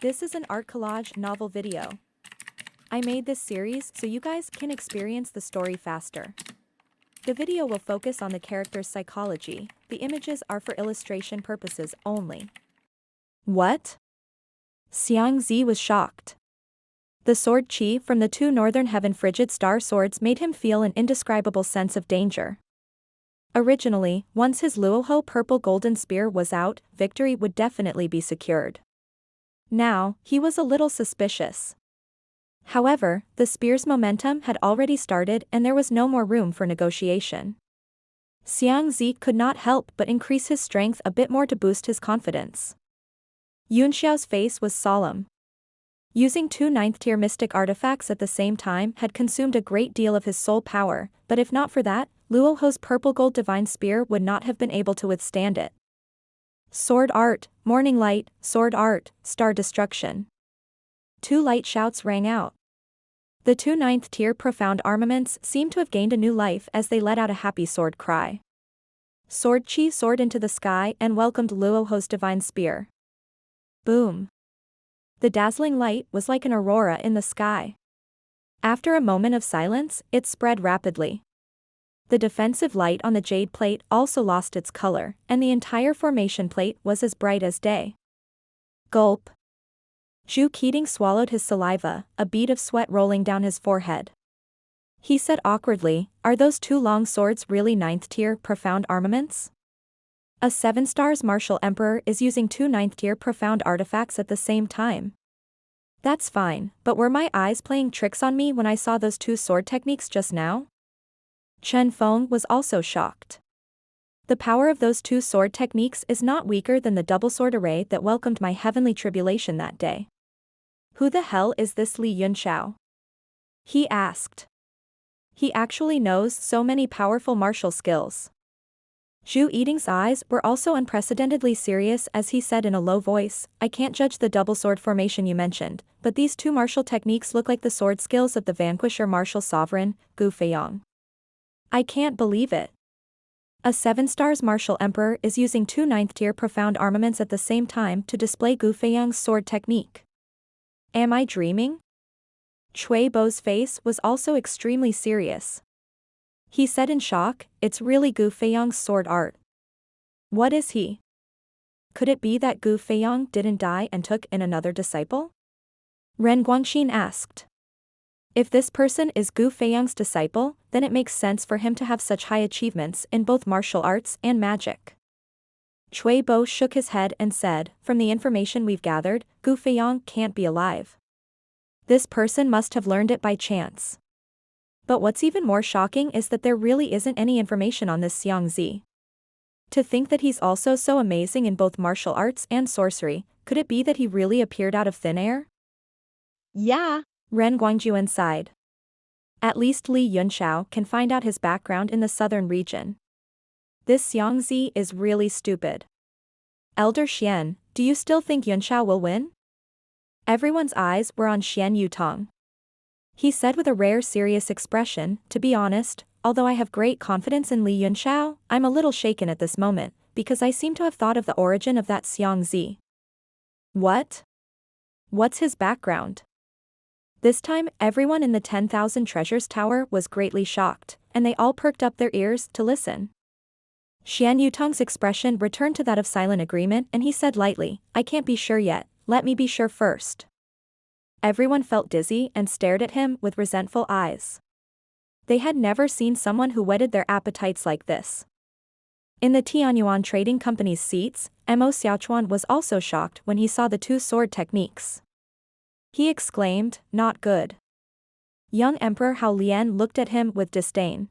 This is an art collage novel video. I made this series so you guys can experience the story faster. The video will focus on the character's psychology, the images are for illustration purposes only. What? Xiang Zi was shocked. The sword qi from the two northern heaven frigid star swords made him feel an indescribable sense of danger. Originally, once his Luoho purple golden spear was out, victory would definitely be secured. Now, he was a little suspicious. However, the spear's momentum had already started and there was no more room for negotiation. Xiang Zi could not help but increase his strength a bit more to boost his confidence. Yunxiao's face was solemn. Using two 9th-tier mystic artifacts at the same time had consumed a great deal of his soul power, but if not for that, Luoho's purple gold divine spear would not have been able to withstand it. Sword art, morning light, sword art, star destruction. Two light shouts rang out. The two 9th-tier profound armaments seemed to have gained a new life as they let out a happy sword cry. Sword qi soared into the sky and welcomed Luoho's divine spear. Boom. The dazzling light was like an aurora in the sky. After a moment of silence, it spread rapidly. The defensive light on the jade plate also lost its color, and the entire formation plate was as bright as day. Gulp. Zhu Keating swallowed his saliva, a bead of sweat rolling down his forehead. He said awkwardly, "Are those two long swords really 9th-tier profound armaments?" A 7-stars martial emperor is using two 9th-tier profound artifacts at the same time. That's fine, but were my eyes playing tricks on me when I saw those two sword techniques just now? Chen Feng was also shocked. The power of those two sword techniques is not weaker than the double sword array that welcomed my heavenly tribulation that day. Who the hell is this Li Yunxiao? He asked. He actually knows so many powerful martial skills. Zhu Eating's eyes were also unprecedentedly serious as he said in a low voice, "I can't judge the double sword formation you mentioned, but these two martial techniques look like the sword skills of the vanquisher martial sovereign, Gu Feiyang. I can't believe it. A 7-stars martial emperor is using two 9th-tier profound armaments at the same time to display Gu Feiyang's sword technique. Am I dreaming?" Cui Bo's face was also extremely serious. He said in shock, "It's really Gu Feiyang's sword art. What is he? Could it be that Gu Feiyang didn't die and took in another disciple?" Ren Guangxin asked. If this person is Gu Feiyang's disciple, then it makes sense for him to have such high achievements in both martial arts and magic. Cui Bo shook his head and said, "From the information we've gathered, Gu Feiyang can't be alive. This person must have learned it by chance." But what's even more shocking is that there really isn't any information on this Xiang Zi. To think that he's also so amazing in both martial arts and sorcery, could it be that he really appeared out of thin air? Yeah, Ren Guangjuan sighed. At least Li Yunxiao can find out his background in the southern region. This Xiang Zi is really stupid. Elder Xian, do you still think Yunxiao will win? Everyone's eyes were on Xian Yutong. He said with a rare serious expression, "To be honest, although I have great confidence in Li Yunxiao, I'm a little shaken at this moment, because I seem to have thought of the origin of that Xiang Zi." What? What's his background? This time, everyone in the 10,000 Treasures Tower was greatly shocked, and they all perked up their ears to listen. Xian Yutong's expression returned to that of silent agreement and he said lightly, "I can't be sure yet, let me be sure first." Everyone felt dizzy and stared at him with resentful eyes. They had never seen someone who whetted their appetites like this. In the Tianyuan Trading Company's seats, Mo Xiaochuan was also shocked when he saw the two sword techniques. He exclaimed, "Not good." Young Emperor Hao Lian looked at him with disdain.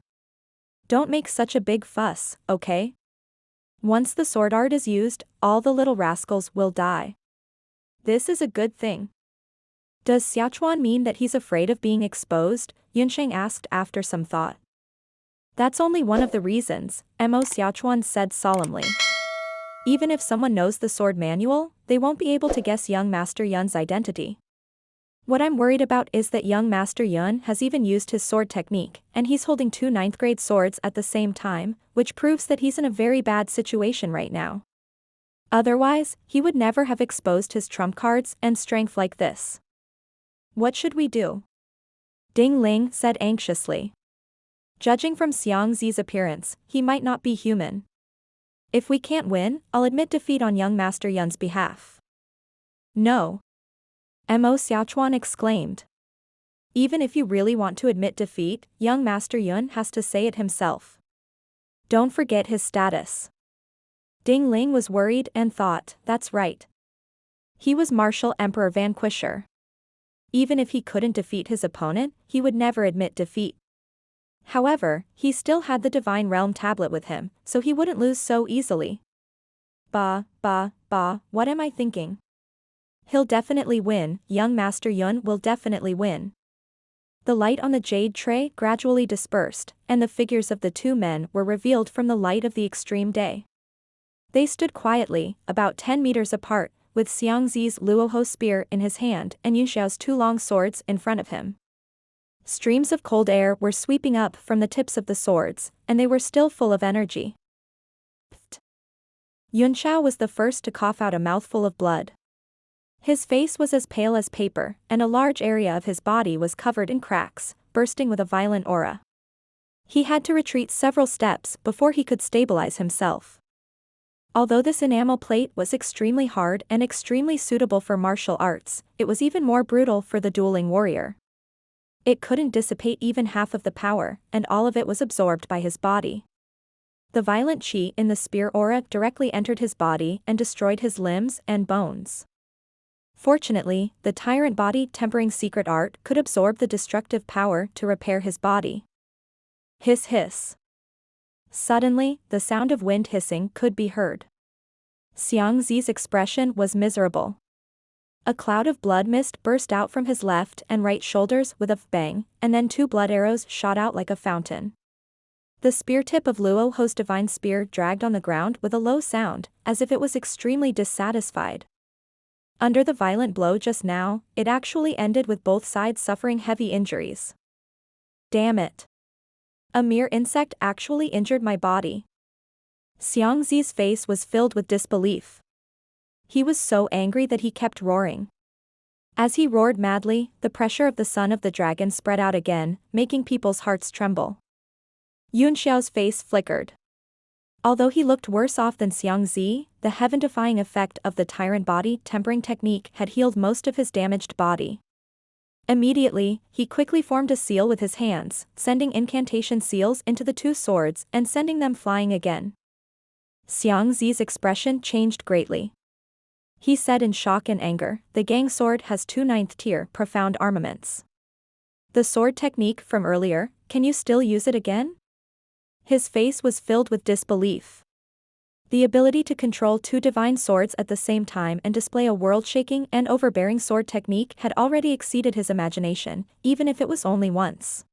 "Don't make such a big fuss, okay? Once the sword art is used, all the little rascals will die. This is a good thing." "Does Xiaochuan mean that he's afraid of being exposed?" Yunsheng asked after some thought. "That's only one of the reasons," Mo Xiaochuan said solemnly. "Even if someone knows the sword manual, they won't be able to guess young Master Yun's identity. What I'm worried about is that young Master Yun has even used his sword technique, and he's holding two 9th-grade swords at the same time, which proves that he's in a very bad situation right now." Otherwise, he would never have exposed his trump cards and strength like this. What should we do? Ding Ling said anxiously. Judging from Xiang Zi's appearance, he might not be human. If we can't win, I'll admit defeat on young Master Yun's behalf. No. Mo Xiaochuan exclaimed. Even if you really want to admit defeat, young Master Yun has to say it himself. Don't forget his status. Ding Ling was worried and thought, that's right. He was Martial Emperor Vanquisher. Even if he couldn't defeat his opponent, he would never admit defeat. However, he still had the Divine Realm tablet with him, so he wouldn't lose so easily. What am I thinking? He'll definitely win, young Master Yun will definitely win. The light on the jade tray gradually dispersed, and the figures of the two men were revealed from the light of the extreme day. They stood quietly, about 10 meters apart, with Xiang Zi's Luoho spear in his hand and Yu Xiao's two long swords in front of him. Streams of cold air were sweeping up from the tips of the swords, and they were still full of energy. Pfft. Yun Xiao was the first to cough out a mouthful of blood. His face was as pale as paper, and a large area of his body was covered in cracks, bursting with a violent aura. He had to retreat several steps before he could stabilize himself. Although this enamel plate was extremely hard and extremely suitable for martial arts, it was even more brutal for the dueling warrior. It couldn't dissipate even half of the power, and all of it was absorbed by his body. The violent chi in the spear aura directly entered his body and destroyed his limbs and bones. Fortunately, the tyrant body tempering secret art could absorb the destructive power to repair his body. Hiss hiss. Suddenly, the sound of wind hissing could be heard. Xiang Zi's expression was miserable. A cloud of blood mist burst out from his left and right shoulders with a bang, and then two blood arrows shot out like a fountain. The spear tip of Luoho's divine spear dragged on the ground with a low sound, as if it was extremely dissatisfied. Under the violent blow just now, it actually ended with both sides suffering heavy injuries. Damn it. A mere insect actually injured my body. Xiang Zi's face was filled with disbelief. He was so angry that he kept roaring. As he roared madly, the pressure of the son of the dragon spread out again, making people's hearts tremble. Yun Xiao's face flickered. Although he looked worse off than Xiang Zi, the heaven-defying effect of the tyrant body tempering technique had healed most of his damaged body. Immediately, he quickly formed a seal with his hands, sending incantation seals into the two swords and sending them flying again. Xiang Zi's expression changed greatly. He said in shock and anger, the gang sword has two 9th-tier profound armaments. The sword technique from earlier, can you still use it again? His face was filled with disbelief. The ability to control two divine swords at the same time and display a world-shaking and overbearing sword technique had already exceeded his imagination, even if it was only once.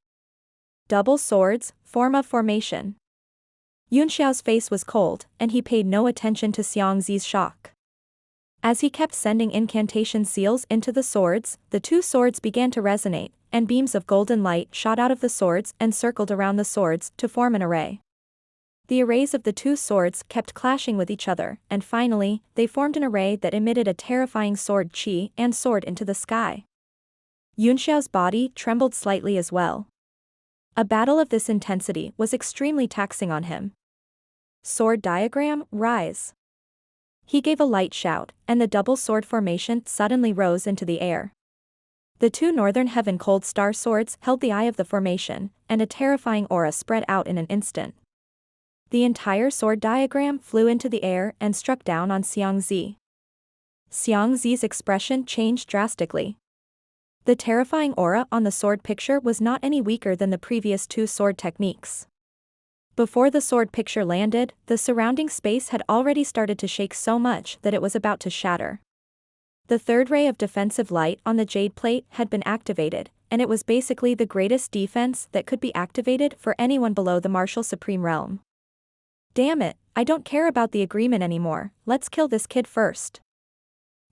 Double swords, form of formation. Yun Xiao's face was cold, and he paid no attention to Xiang Zi's shock. As he kept sending incantation seals into the swords, the two swords began to resonate, and beams of golden light shot out of the swords and circled around the swords to form an array. The arrays of the two swords kept clashing with each other, and finally, they formed an array that emitted a terrifying sword chi and soared into the sky. Yun Xiao's body trembled slightly as well. A battle of this intensity was extremely taxing on him. Sword diagram, rise. He gave a light shout, and the double sword formation suddenly rose into the air. The two northern heaven cold star swords held the eye of the formation, and a terrifying aura spread out in an instant. The entire sword diagram flew into the air and struck down on Xiang Zi. Xiang Zi's expression changed drastically. The terrifying aura on the sword picture was not any weaker than the previous two sword techniques. Before the sword picture landed, the surrounding space had already started to shake so much that it was about to shatter. The third ray of defensive light on the jade plate had been activated, and it was basically the greatest defense that could be activated for anyone below the martial supreme realm. Damn it, I don't care about the agreement anymore, let's kill this kid first.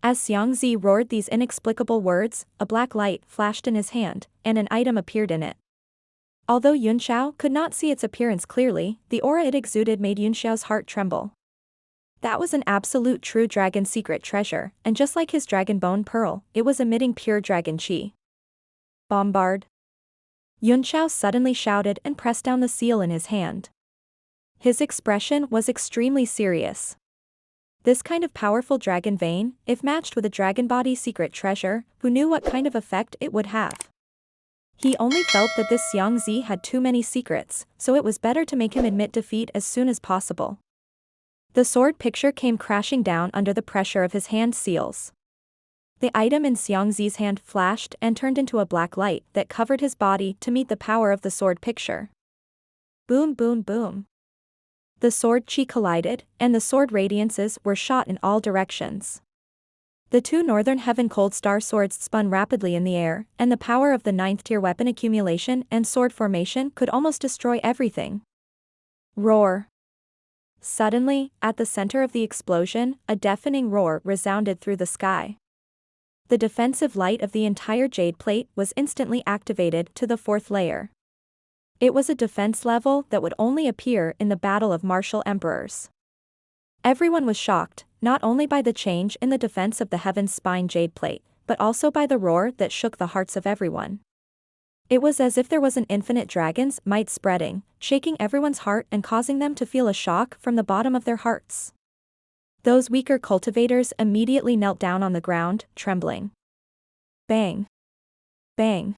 As Xiang Zi roared these inexplicable words, a black light flashed in his hand, and an item appeared in it. Although Yun Xiao could not see its appearance clearly, the aura it exuded made Yun Xiao's heart tremble. That was an absolute true dragon secret treasure, and just like his dragon bone pearl, it was emitting pure dragon chi. Bombard. Yunqiao suddenly shouted and pressed down the seal in his hand. His expression was extremely serious. This kind of powerful dragon vein, if matched with a dragon body secret treasure, who knew what kind of effect it would have? He only felt that this Xiangzi had too many secrets, so it was better to make him admit defeat as soon as possible. The sword picture came crashing down under the pressure of his hand seals. The item in Xiangzi's hand flashed and turned into a black light that covered his body to meet the power of the sword picture. Boom boom boom. The sword chi collided, and the sword radiances were shot in all directions. The two Northern Heaven Cold Star swords spun rapidly in the air, and the power of the 9th tier weapon accumulation and sword formation could almost destroy everything. Roar. Suddenly, at the center of the explosion, a deafening roar resounded through the sky. The defensive light of the entire jade plate was instantly activated to the 4th layer. It was a defense level that would only appear in the Battle of Martial Emperors. Everyone was shocked, not only by the change in the defense of the Heaven's Spine jade plate, but also by the roar that shook the hearts of everyone. It was as if there was an infinite dragon's might spreading, shaking everyone's heart and causing them to feel a shock from the bottom of their hearts. Those weaker cultivators immediately knelt down on the ground, trembling. Bang. Bang.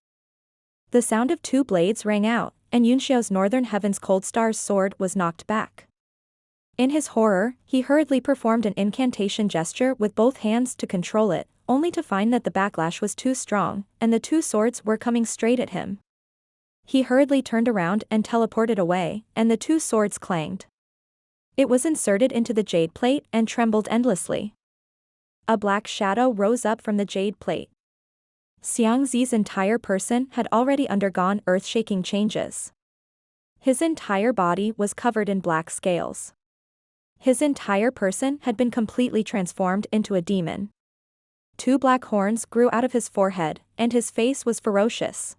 The sound of 2 blades rang out, and Yunqiao's Northern Heaven's Cold Star's sword was knocked back. In his horror, he hurriedly performed an incantation gesture with both hands to control it, only to find that the backlash was too strong, and the 2 swords were coming straight at him. He hurriedly turned around and teleported away, and the 2 swords clanged. It was inserted into the jade plate and trembled endlessly. A black shadow rose up from the jade plate. Xiangzi's entire person had already undergone earth-shaking changes. His entire body was covered in black scales. His entire person had been completely transformed into a demon. 2 black horns grew out of his forehead, and his face was ferocious.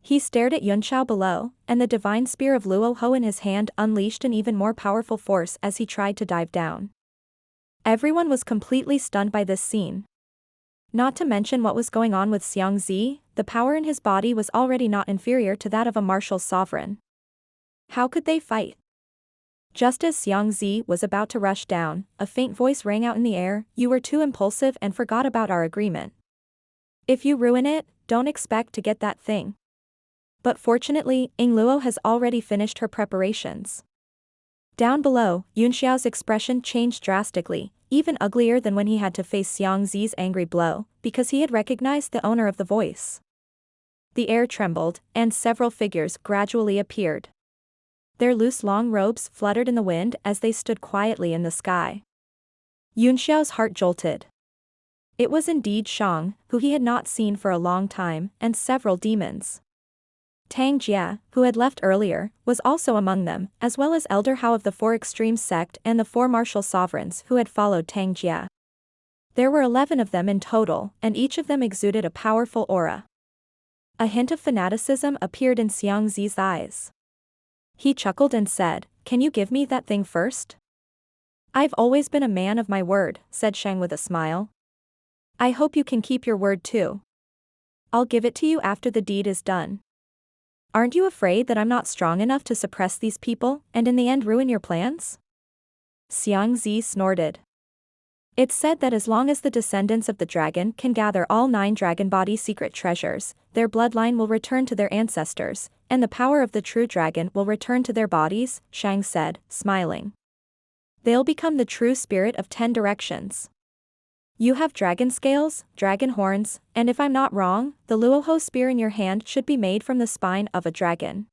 He stared at Yunqiao below, and the divine spear of Luoho in his hand unleashed an even more powerful force as he tried to dive down. Everyone was completely stunned by this scene. Not to mention what was going on with Xiangzi, the power in his body was already not inferior to that of a martial sovereign. How could they fight? Just as Xiangzi was about to rush down, a faint voice rang out in the air, "You were too impulsive and forgot about our agreement. If you ruin it, don't expect to get that thing." But fortunately, Luo has already finished her preparations. Down below, Yunqiao's expression changed drastically, even uglier than when he had to face Xiangzi's angry blow, because he had recognized the owner of the voice. The air trembled, and several figures gradually appeared. Their loose long robes fluttered in the wind as they stood quietly in the sky. Yunqiao's heart jolted. It was indeed Shang, who he had not seen for a long time, and several demons. Tang Jia, who had left earlier, was also among them, as well as Elder Hao of the 4 Extremes sect and the 4 martial sovereigns who had followed Tang Jia. There were 11 of them in total, and each of them exuded a powerful aura. A hint of fanaticism appeared in Xiangzi's eyes. He chuckled and said, "Can you give me that thing first?" "I've always been a man of my word," said Shang with a smile. "I hope you can keep your word too. I'll give it to you after the deed is done. Aren't you afraid that I'm not strong enough to suppress these people, and in the end ruin your plans?" Xiangzi snorted. It's said that as long as the descendants of the dragon can gather all 9 dragon body secret treasures, their bloodline will return to their ancestors, and the power of the true dragon will return to their bodies, Shang said, smiling. They'll become the true spirit of 10 directions. You have dragon scales, dragon horns, and if I'm not wrong, the Luoho spear in your hand should be made from the spine of a dragon.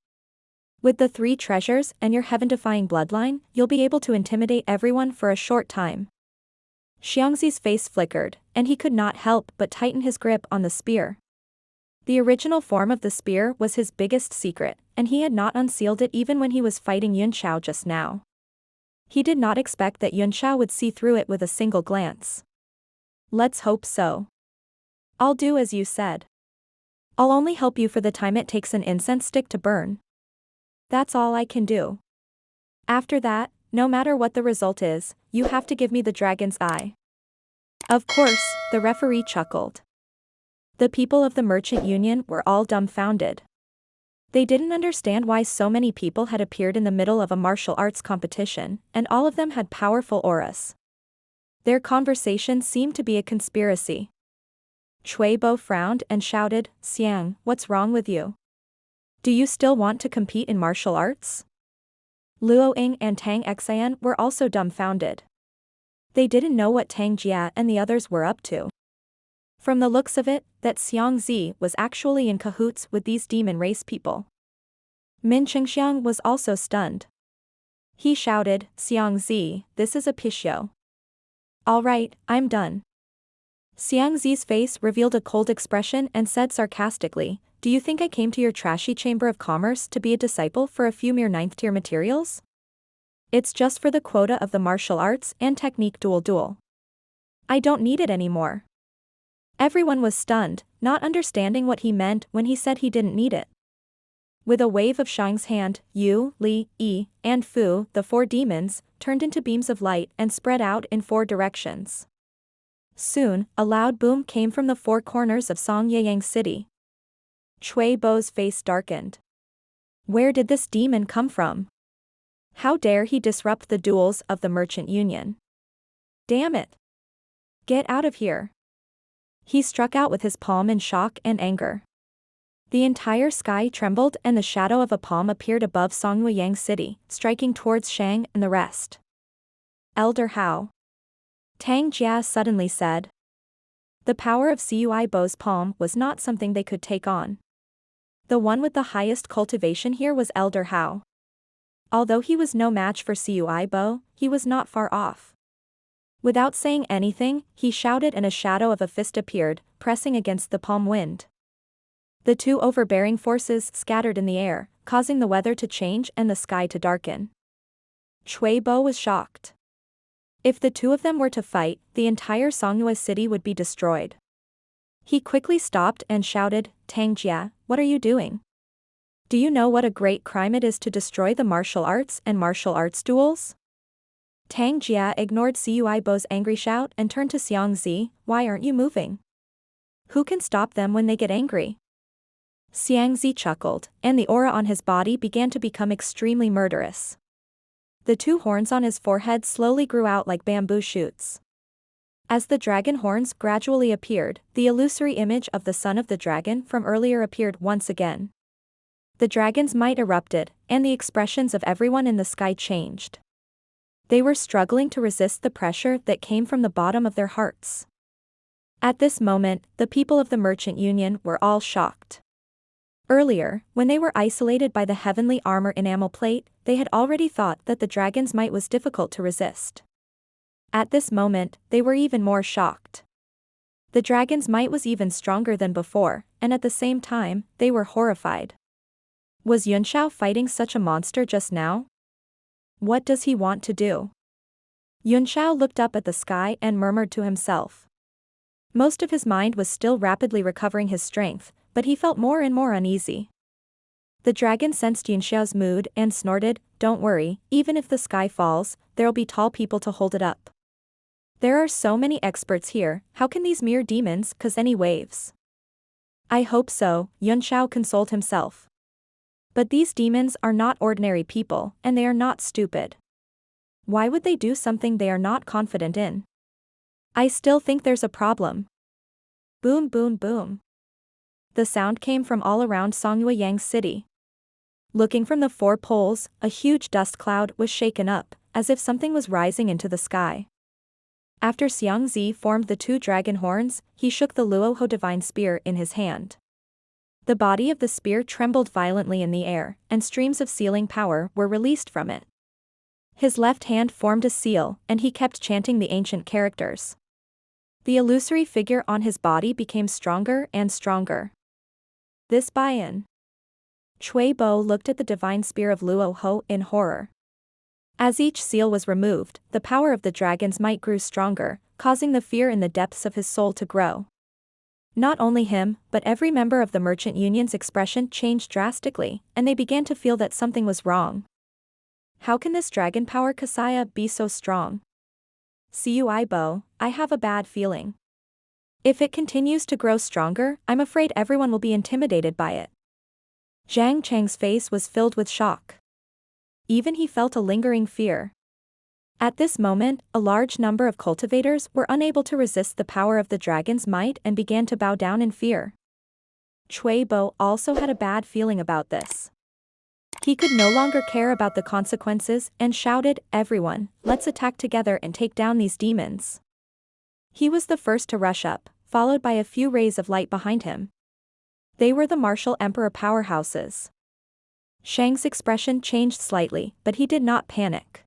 With the 3 treasures and your heaven-defying bloodline, you'll be able to intimidate everyone for a short time. Xiangzi's face flickered, and he could not help but tighten his grip on the spear. The original form of the spear was his biggest secret, and he had not unsealed it even when he was fighting Yunqiao just now. He did not expect that Yunqiao would see through it with a single glance. Let's hope so. I'll do as you said. I'll only help you for the time it takes an incense stick to burn. That's all I can do. After that, no matter what the result is, you have to give me the dragon's eye. Of course, the referee chuckled. The people of the merchant union were all dumbfounded. They didn't understand why so many people had appeared in the middle of a martial arts competition, and all of them had powerful auras. Their conversation seemed to be a conspiracy. Cui Bo frowned and shouted, "Xiang, what's wrong with you? Do you still want to compete in martial arts?" Luo Ying and Tang Xian were also dumbfounded. They didn't know what Tang Jia and the others were up to. From the looks of it, that Xiang Zi was actually in cahoots with these demon race people. Min Qingxiang was also stunned. He shouted, "Xiang Zi, this is a pishyo. Alright, I'm done." Xiang Zi's face revealed a cold expression and said sarcastically, "Do you think I came to your trashy chamber of commerce to be a disciple for a few mere 9th-tier materials? It's just for the quota of the martial arts and technique duel. I don't need it anymore." Everyone was stunned, not understanding what he meant when he said he didn't need it. With a wave of Shang's hand, Yu, Li, Yi, and Fu, the 4 demons, turned into beams of light and spread out in 4 directions. Soon, a loud boom came from the 4 corners of Songyayang City. Cui Bo's face darkened. Where did this demon come from? How dare he disrupt the duels of the merchant union? Damn it! Get out of here! He struck out with his palm in shock and anger. The entire sky trembled and the shadow of a palm appeared above Songyayang City, striking towards Shang and the rest. Elder Hao. Tang Jia suddenly said. The power of Cui Bo's palm was not something they could take on. The one with the highest cultivation here was Elder Hao. Although he was no match for Cui Bo, he was not far off. Without saying anything, he shouted and a shadow of a fist appeared, pressing against the palm wind. The 2 overbearing forces scattered in the air, causing the weather to change and the sky to darken. Cui Bo was shocked. If the 2 of them were to fight, the entire Songyue city would be destroyed. He quickly stopped and shouted, "Tang Jia, what are you doing? Do you know what a great crime it is to destroy the martial arts and martial arts duels?" Tang Jia ignored Cui Bo's angry shout and turned to Xiang Zi, "Why aren't you moving? Who can stop them when they get angry?" Xiang Zi chuckled, and the aura on his body began to become extremely murderous. The 2 horns on his forehead slowly grew out like bamboo shoots. As the dragon horns gradually appeared, the illusory image of the son of the dragon from earlier appeared once again. The dragon's might erupted, and the expressions of everyone in the sky changed. They were struggling to resist the pressure that came from the bottom of their hearts. At this moment, the people of the merchant union were all shocked. Earlier, when they were isolated by the heavenly armor enamel plate, they had already thought that the dragon's might was difficult to resist. At this moment, they were even more shocked. The dragon's might was even stronger than before, and at the same time, they were horrified. Was Yunshao fighting such a monster just now? What does he want to do? Yunshao looked up at the sky and murmured to himself. Most of his mind was still rapidly recovering his strength, but he felt more and more uneasy. The dragon sensed Yunshao's mood and snorted, "Don't worry, even if the sky falls, there'll be tall people to hold it up. There are so many experts here, how can these mere demons cause any waves?" "I hope so," Yunshao consoled himself. But these demons are not ordinary people, and they are not stupid. Why would they do something they are not confident in? I still think there's a problem. Boom boom boom. The sound came from all around Songyayang City. Looking from the 4 poles, a huge dust cloud was shaken up, as if something was rising into the sky. After Xiang Zi formed the 2 dragon horns, he shook the Luoho divine spear in his hand. The body of the spear trembled violently in the air, and streams of sealing power were released from it. His left hand formed a seal, and he kept chanting the ancient characters. The illusory figure on his body became stronger and stronger. This buy-in. Cui Bo looked at the divine spear of Luo Ho in horror. As each seal was removed, the power of the dragon's might grew stronger, causing the fear in the depths of his soul to grow. Not only him, but every member of the merchant union's expression changed drastically, and they began to feel that something was wrong. How can this dragon power Kasaya be so strong? Cuibo, I have a bad feeling. If it continues to grow stronger, I'm afraid everyone will be intimidated by it. Zhang Chang's face was filled with shock. Even he felt a lingering fear. At this moment, a large number of cultivators were unable to resist the power of the dragon's might and began to bow down in fear. Cui Bo also had a bad feeling about this. He could no longer care about the consequences and shouted, "Everyone, let's attack together and take down these demons." He was the first to rush up, followed by a few rays of light behind him. They were the martial emperor powerhouses. Shang's expression changed slightly, but he did not panic.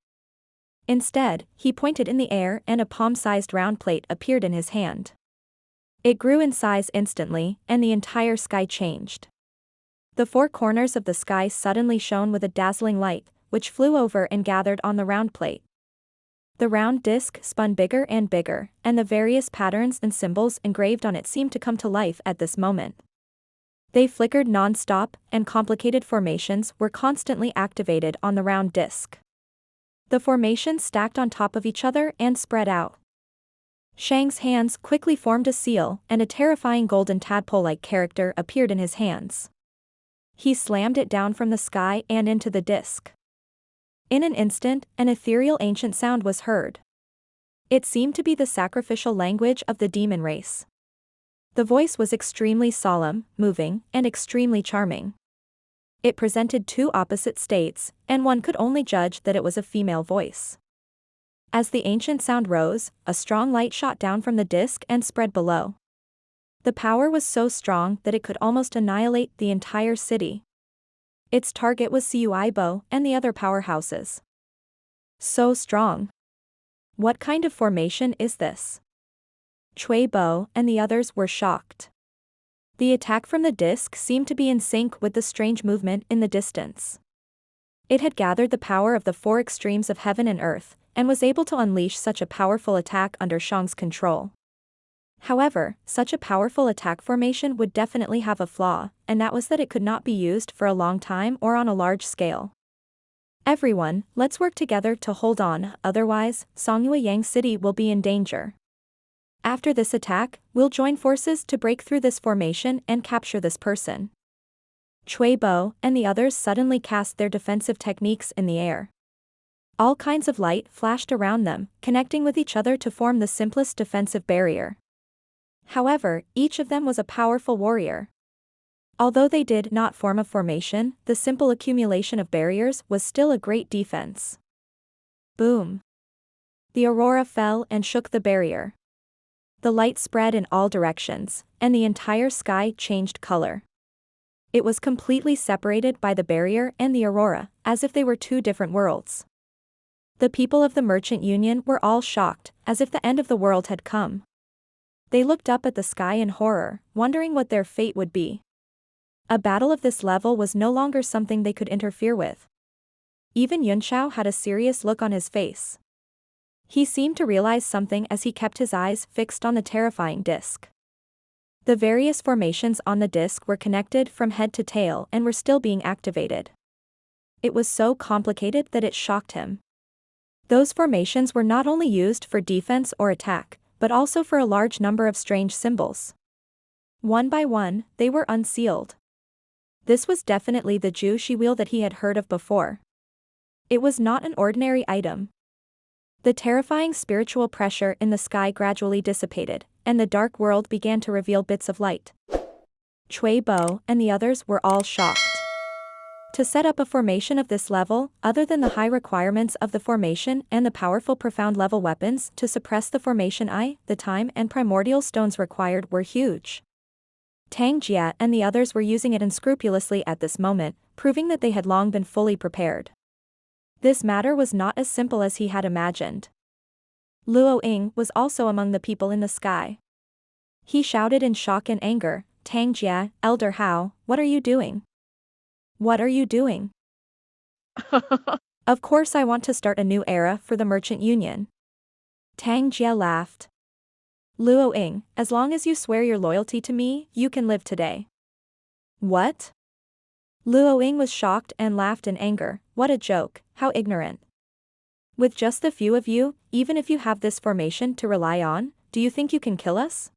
Instead, he pointed in the air and a palm-sized round plate appeared in his hand. It grew in size instantly, and the entire sky changed. The four corners of the sky suddenly shone with a dazzling light, which flew over and gathered on the round plate. The round disc spun bigger and bigger, and the various patterns and symbols engraved on it seemed to come to life at this moment. They flickered non-stop, and complicated formations were constantly activated on the round disc. The formations stacked on top of each other and spread out. Shang's hands quickly formed a seal, and a terrifying golden tadpole-like character appeared in his hands. He slammed it down from the sky and into the disc. In an instant, an ethereal ancient sound was heard. It seemed to be the sacrificial language of the demon race. The voice was extremely solemn, moving, and extremely charming. It presented two opposite states, and one could only judge that it was a female voice. As the ancient sound rose, a strong light shot down from the disc and spread below. The power was so strong that it could almost annihilate the entire city. Its target was Cuibo and the other powerhouses. So strong. What kind of formation is this? Cui Bo and the others were shocked. The attack from the disc seemed to be in sync with the strange movement in the distance. It had gathered the power of the four extremes of heaven and earth, and was able to unleash such a powerful attack under Shang's control. However, such a powerful attack formation would definitely have a flaw, and that was that it could not be used for a long time or on a large scale. Everyone, let's work together to hold on, otherwise, Songyue Yang City will be in danger. After this attack, we'll join forces to break through this formation and capture this person. Cui Bo and the others suddenly cast their defensive techniques in the air. All kinds of light flashed around them, connecting with each other to form the simplest defensive barrier. However, each of them was a powerful warrior. Although they did not form a formation, the simple accumulation of barriers was still a great defense. Boom! The aurora fell and shook the barrier. The light spread in all directions, and the entire sky changed color. It was completely separated by the barrier and the aurora, as if they were two different worlds. The people of the Merchant Union were all shocked, as if the end of the world had come. They looked up at the sky in horror, wondering what their fate would be. A battle of this level was no longer something they could interfere with. Even Yunxiao had a serious look on his face. He seemed to realize something as he kept his eyes fixed on the terrifying disc. The various formations on the disc were connected from head to tail and were still being activated. It was so complicated that it shocked him. Those formations were not only used for defense or attack, but also for a large number of strange symbols. One by one, they were unsealed. This was definitely the Ju Shi wheel that he had heard of before. It was not an ordinary item. The terrifying spiritual pressure in the sky gradually dissipated, and the dark world began to reveal bits of light. Cui Bo and the others were all shocked. To set up a formation of this level, other than the high requirements of the formation and the powerful profound level weapons to suppress the formation, the time and primordial stones required were huge. Tang Jia and the others were using it unscrupulously at this moment, proving that they had long been fully prepared. This matter was not as simple as he had imagined. Luo Ying was also among the people in the sky. He shouted in shock and anger, "Tang Jia, Elder Hao, what are you doing? What are you doing?" "Of course I want to start a new era for the Merchant Union." Tang Jia laughed. "Luo Ying, as long as you swear your loyalty to me, you can live today." "What?" Luoying was shocked and laughed in anger. What a joke, how ignorant. With just the few of you, even if you have this formation to rely on, do you think you can kill us?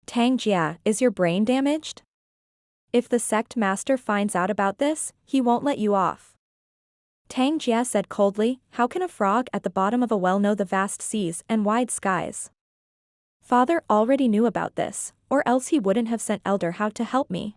Tang Jia, is your brain damaged? If the sect master finds out about this, he won't let you off. Tang Jia said coldly, how can a frog at the bottom of a well know the vast seas and wide skies? Father already knew about this, or else he wouldn't have sent Elder How to help me.